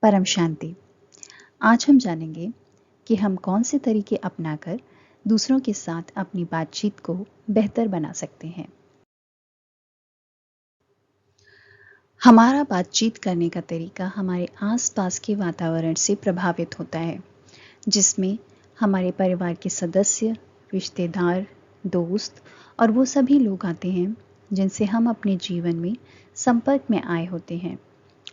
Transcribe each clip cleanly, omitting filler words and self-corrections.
परम शांति। आज हम जानेंगे कि हम कौन से तरीके अपनाकर दूसरों के साथ अपनी बातचीत को बेहतर बना सकते हैं। हमारा बातचीत करने का तरीका हमारे आसपास के वातावरण से प्रभावित होता है, जिसमें हमारे परिवार के सदस्य, रिश्तेदार, दोस्त और वो सभी लोग आते हैं जिनसे हम अपने जीवन में संपर्क में आए होते हैं।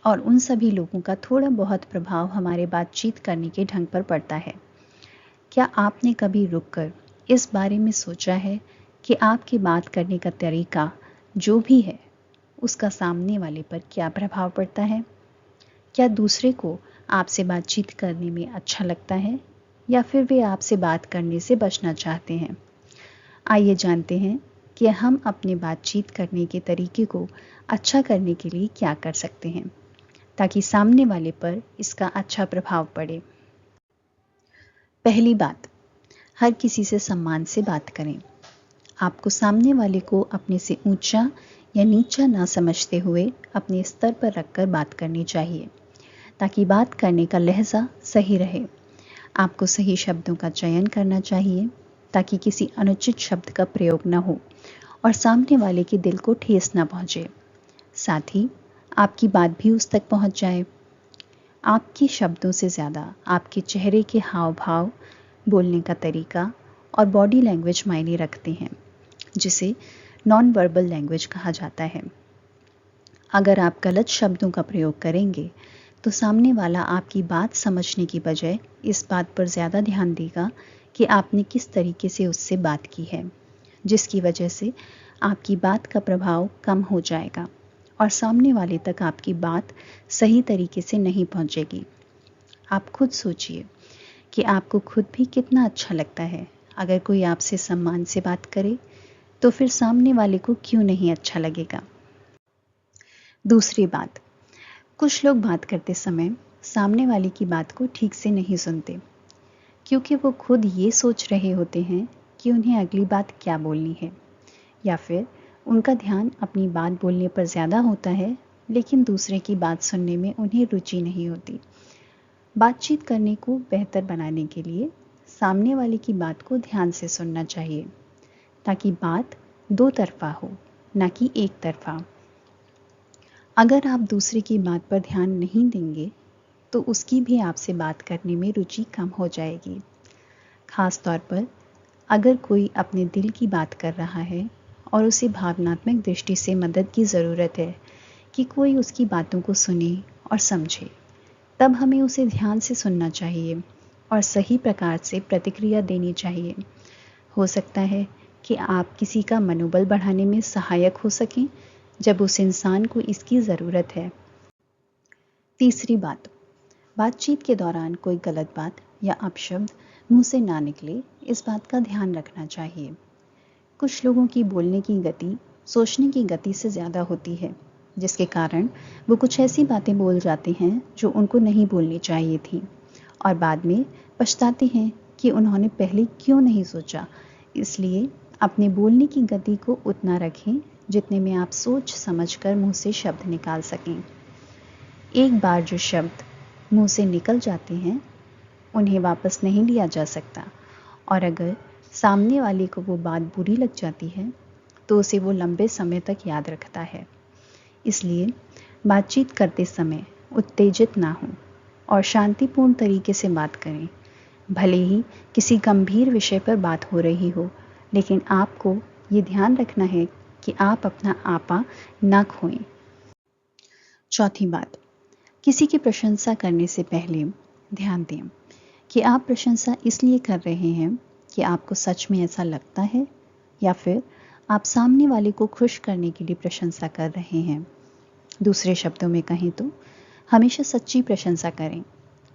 और उन सभी लोगों का थोड़ा बहुत प्रभाव हमारे बातचीत करने के ढंग पर पड़ता है। क्या आपने कभी रुककर इस बारे में सोचा है कि आपकी बात करने का तरीका जो भी है, उसका सामने वाले पर क्या प्रभाव पड़ता है? क्या दूसरे को आपसे बातचीत करने में अच्छा लगता है या फिर वे आपसे बात करने से बचना चाहते हैं? आइए जानते हैं कि हम अपने बातचीत करने के तरीके को अच्छा करने के लिए क्या कर सकते हैं, ताकि सामने वाले पर इसका अच्छा प्रभाव पड़े। पहली बात, हर किसी से सम्मान से बात करें। आपको सामने वाले को अपने से ऊंचा या नीचा ना समझते हुए अपने स्तर पर रखकर बात करनी चाहिए, ताकि बात करने का लहजा सही रहे। आपको सही शब्दों का चयन करना चाहिए ताकि किसी अनुचित शब्द का प्रयोग न हो और सामने वाले के दिल को ठेस न पहुंचे। साथ ही आपकी बात भी उस तक पहुंच जाए। आपके शब्दों से ज़्यादा आपके चेहरे के हाव भाव, बोलने का तरीका और बॉडी लैंग्वेज मायने रखते हैं, जिसे नॉन वर्बल लैंग्वेज कहा जाता है। अगर आप गलत शब्दों का प्रयोग करेंगे तो सामने वाला आपकी बात समझने की बजाय इस बात पर ज़्यादा ध्यान देगा कि आपने किस तरीके से उससे बात की है, जिसकी वजह से आपकी बात का प्रभाव कम हो जाएगा और सामने वाले तक आपकी बात सही तरीके से नहीं पहुंचेगी। आप खुद सोचिए कि आपको खुद भी कितना अच्छा लगता है अगर कोई आपसे सम्मान से बात करे, तो फिर सामने वाले को क्यों नहीं अच्छा लगेगा। दूसरी बात, कुछ लोग बात करते समय सामने वाले की बात को ठीक से नहीं सुनते, क्योंकि वो खुद ये सोच रहे होते हैं कि उन्हें अगली बात क्या बोलनी है, या फिर उनका ध्यान अपनी बात बोलने पर ज़्यादा होता है, लेकिन दूसरे की बात सुनने में उन्हें रुचि नहीं होती। बातचीत करने को बेहतर बनाने के लिए सामने वाले की बात को ध्यान से सुनना चाहिए, ताकि बात दो तरफा हो, न कि एक तरफा। अगर आप दूसरे की बात पर ध्यान नहीं देंगे तो उसकी भी आपसे बात करने में रुचि कम हो जाएगी। खास तौर पर अगर कोई अपने दिल की बात कर रहा है और उसे भावनात्मक दृष्टि से मदद की ज़रूरत है कि कोई उसकी बातों को सुने और समझे, तब हमें उसे ध्यान से सुनना चाहिए और सही प्रकार से प्रतिक्रिया देनी चाहिए। हो सकता है कि आप किसी का मनोबल बढ़ाने में सहायक हो सकें जब उस इंसान को इसकी ज़रूरत है। तीसरी बात, बातचीत के दौरान कोई गलत बात या अपशब्द मुंह से ना निकले, इस बात का ध्यान रखना चाहिए। कुछ लोगों की बोलने की गति सोचने की गति से ज़्यादा होती है, जिसके कारण वो कुछ ऐसी बातें बोल जाते हैं जो उनको नहीं बोलनी चाहिए थी और बाद में पछताते हैं कि उन्होंने पहले क्यों नहीं सोचा। इसलिए अपने बोलने की गति को उतना रखें जितने में आप सोच समझकर मुंह से शब्द निकाल सकें। एक बार जो शब्द मुंह से निकल जाते हैं उन्हें वापस नहीं लिया जा सकता, और अगर सामने वाले को वो बात बुरी लग जाती है तो उसे वो लंबे समय तक याद रखता है। इसलिए बातचीत करते समय उत्तेजित ना हों और शांतिपूर्ण तरीके से बात करें। भले ही किसी गंभीर विषय पर बात हो रही हो, लेकिन आपको ये ध्यान रखना है कि आप अपना आपा ना खोएं। चौथी बात, किसी की प्रशंसा करने से पहले ध्यान दें कि आप प्रशंसा इसलिए कर रहे हैं कि आपको सच में ऐसा लगता है या फिर आप सामने वाले को खुश करने के लिए प्रशंसा कर रहे हैं। दूसरे शब्दों में कहें तो हमेशा सच्ची प्रशंसा करें।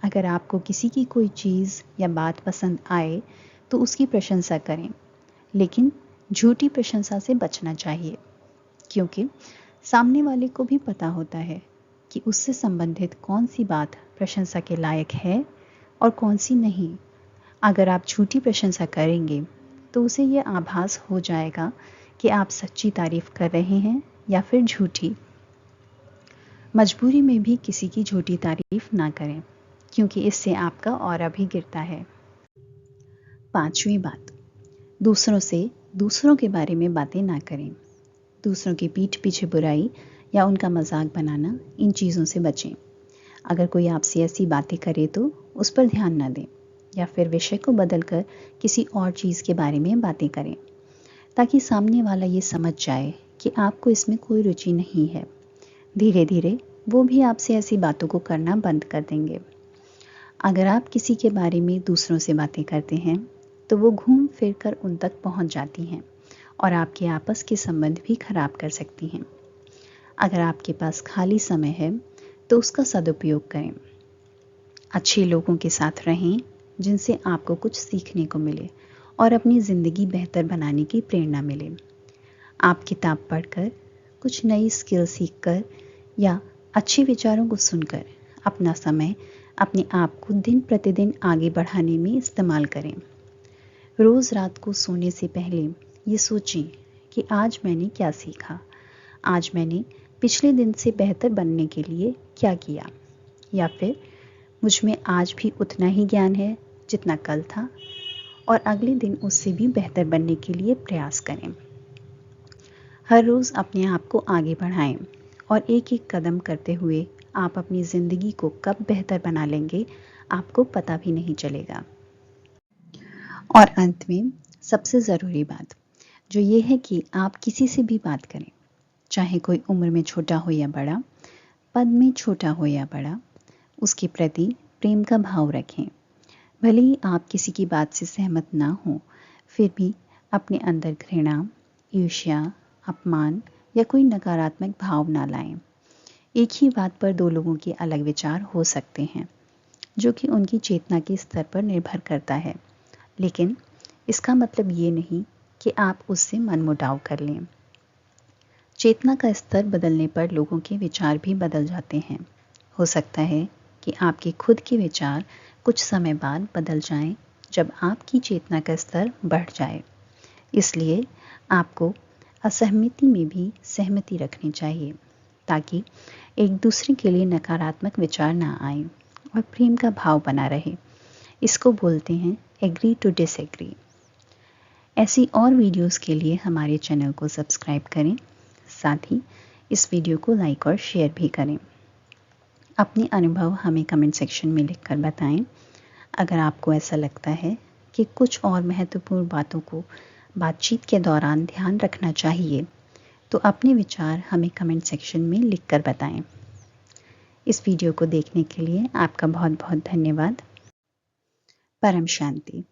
अगर आपको किसी की कोई चीज़ या बात पसंद आए तो उसकी प्रशंसा करें, लेकिन झूठी प्रशंसा से बचना चाहिए, क्योंकि सामने वाले को भी पता होता है कि उससे संबंधित कौन सी बात प्रशंसा के लायक है और कौन सी नहीं। अगर आप झूठी प्रशंसा करेंगे तो उसे यह आभास हो जाएगा कि आप सच्ची तारीफ कर रहे हैं या फिर झूठी। मजबूरी में भी किसी की झूठी तारीफ ना करें, क्योंकि इससे आपका ऑरा भी गिरता है। 5वीं बात, दूसरों के बारे में बातें ना करें। दूसरों की पीठ पीछे बुराई या उनका मजाक बनाना, इन चीज़ों से बचें। अगर कोई आपसे ऐसी बातें करे तो उस पर ध्यान ना दें, या फिर विषय को बदलकर किसी और चीज़ के बारे में बातें करें, ताकि सामने वाला ये समझ जाए कि आपको इसमें कोई रुचि नहीं है। धीरे धीरे वो भी आपसे ऐसी बातों को करना बंद कर देंगे। अगर आप किसी के बारे में दूसरों से बातें करते हैं तो वो घूम फिर कर उन तक पहुंच जाती हैं और आपके आपस के संबंध भी खराब कर सकती हैं। अगर आपके पास खाली समय है तो उसका सदुपयोग करें। अच्छे लोगों के साथ रहें जिनसे आपको कुछ सीखने को मिले और अपनी ज़िंदगी बेहतर बनाने की प्रेरणा मिले। आप किताब पढ़कर, कुछ नई स्किल सीखकर या अच्छे विचारों को सुनकर अपना समय अपने आप को दिन प्रतिदिन आगे बढ़ाने में इस्तेमाल करें। रोज़ रात को सोने से पहले ये सोचें कि आज मैंने क्या सीखा, आज मैंने पिछले दिन से बेहतर बनने के लिए क्या किया, या फिर मुझ में आज भी उतना ही ज्ञान है जितना कल था और अगले दिन उससे भी बेहतर बनने के लिए प्रयास करें। हर रोज़ अपने आप को आगे बढ़ाएं और एक एक कदम करते हुए आप अपनी ज़िंदगी को कब बेहतर बना लेंगे आपको पता भी नहीं चलेगा। और अंत में सबसे ज़रूरी बात जो ये है कि आप किसी से भी बात करें, चाहे कोई उम्र में छोटा हो या बड़ा, पद में छोटा हो या बड़ा, उसके प्रति प्रेम का भाव रखें। भले ही आप किसी की बात से सहमत ना हो, फिर भी अपने अंदर घृणा, ईर्ष्या, अपमान या कोई नकारात्मक भाव ना लाएं। एक ही बात पर दो लोगों के अलग विचार हो सकते हैं, जो कि उनकी चेतना के स्तर पर निर्भर करता है, लेकिन इसका मतलब ये नहीं कि आप उससे मनमुटाव कर लें। चेतना का स्तर बदलने पर लोगों के विचार भी बदल जाते हैं। हो सकता है कि आपके खुद के विचार कुछ समय बाद बदल जाएं, जब आपकी चेतना का स्तर बढ़ जाए। इसलिए आपको असहमति में भी सहमति रखनी चाहिए, ताकि एक दूसरे के लिए नकारात्मक विचार ना आए और प्रेम का भाव बना रहे। इसको बोलते हैं एग्री टू डिसएग्री। ऐसी और वीडियोस के लिए हमारे चैनल को सब्सक्राइब करें, साथ ही इस वीडियो को लाइक और शेयर भी करें। अपने अनुभव हमें कमेंट सेक्शन में लिखकर बताएं। अगर आपको ऐसा लगता है कि कुछ और महत्वपूर्ण बातों को बातचीत के दौरान ध्यान रखना चाहिए, तो अपने विचार हमें कमेंट सेक्शन में लिखकर बताएं। इस वीडियो को देखने के लिए आपका बहुत बहुत धन्यवाद। परम शांति।